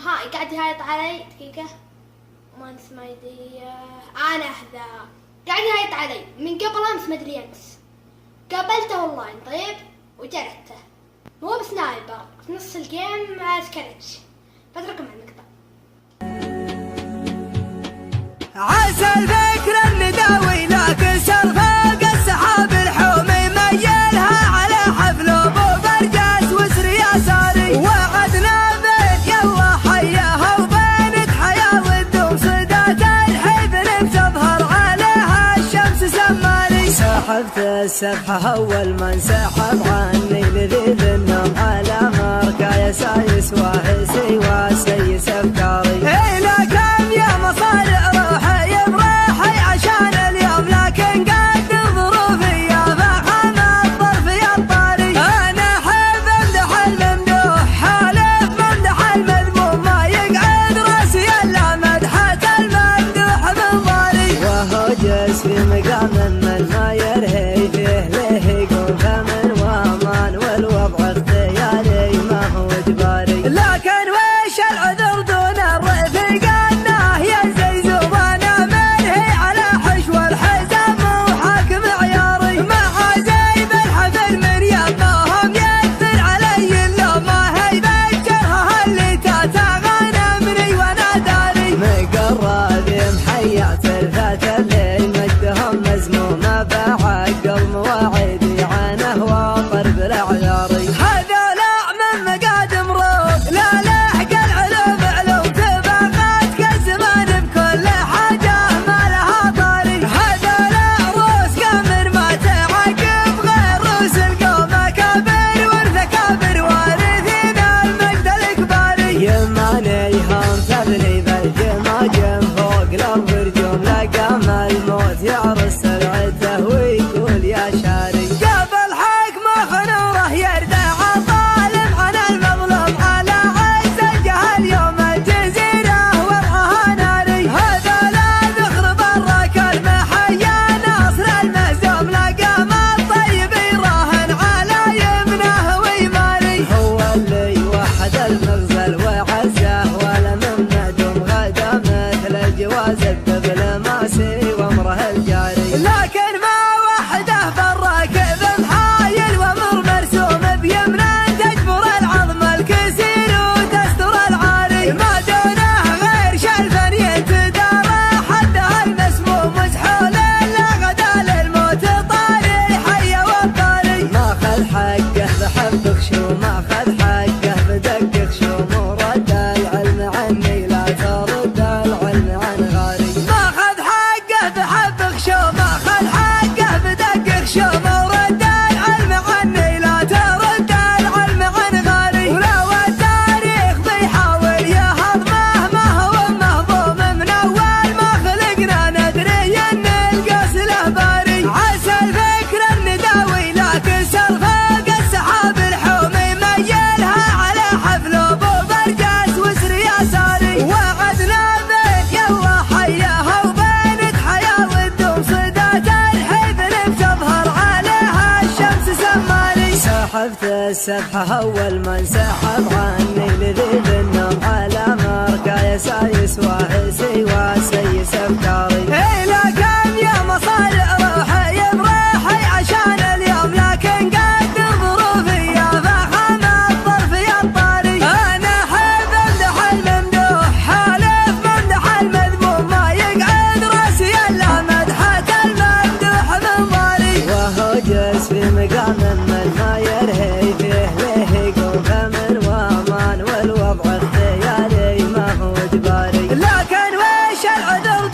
هاي قاعد يهايط علي دقيقة ما اسمه يدي انا هذا قاعد يهايط علي من قبل امس ما ادري امس قابلته اونلاين طيب وجرحته هو بسنايبر في نص الجيم سكرتش بتركم على المقطع. عسى الفكر النداوي لكن سرفاق السحاب الحومي ميلها على حفل ابو برجاس وسر يساري وعدنا بيت يلا حياها وبينك حياه والدوم صدات الحبل بتظهر عليها الشمس سماري سحبت السبحه اول ما انسحب عني لذيذ النوم على مركا يسايس واحسي وسيس افكاري الى كم يا مصارع في مقام من ما يرهي فيه له يقوم فمن وامان والوضع اختياري ما هو اجباري لكن وش العذر دون الرفيق انه يزيز وانا منهي على حشو الحزام وحاكم عياري مع زيب الحفل من يمهم يكثر علي اللوم ما هي بالجرها اللي تتغنمني وانا داري مقرب محيات الفات الليل مزمومة بعقل مواعيدي عنه وطرب الأعياري هذا لا من مقادم روح لا لحق العلوم علوم تباغات كالزمان بكل حاجة ما لها طاري هذا لا روس كامر ما تعقب غير روس القوم كابر والثكابر وارثين المجد الكباري يماني هم تبني بالجماجم فوق الأرض رجوم لقام الموت يعرس ويقول يا شاري قبل حكمه خنوره يردع الظالم عن المظلوم على عز الجهل يوم الجزيرة وضعها ناري هذا لا ذخر برك المحيا ناصر المهزوم لقام الطيب يراهن على يمنه ويماري هو اللي وحد المغزل وعزه ولا من ندم غدا مثل الجواز الدبل ماسي وامره الجاري لكن بحبك شو ما خذ حقه بدقك شو مرد العلم عني لا ترد العلم عن غاري ما خذ حقه بحبك شو ما خذ حقه بدقك شو مرد العلم عني لا ترد العلم عن غاري ولو التاريخ بيحاول يهضمه ما هو مهضوم من اول ما خلقنا ندري ان القاس له باري عسى الفكر النداوي لكن سرفه سحبت السبحة أول ما انسحب عني لذيذ النوم على مركا يسايس واحسي وسيس أفكاري إلى كم يا مصارع روحي بروحي عشان اليوم لكن قد ظروفي يا فخم الطرف يا الطاري أنا أحب أمدح الممدوح حالف ممدح المذموم ما يقعد راسي إلا مدحة الممدوح من ضاري وهو جالس في مقام من ما يرهي فيه له يقوم فمن وامان والوضع اختياري ما هو اجباري لكن وش العذر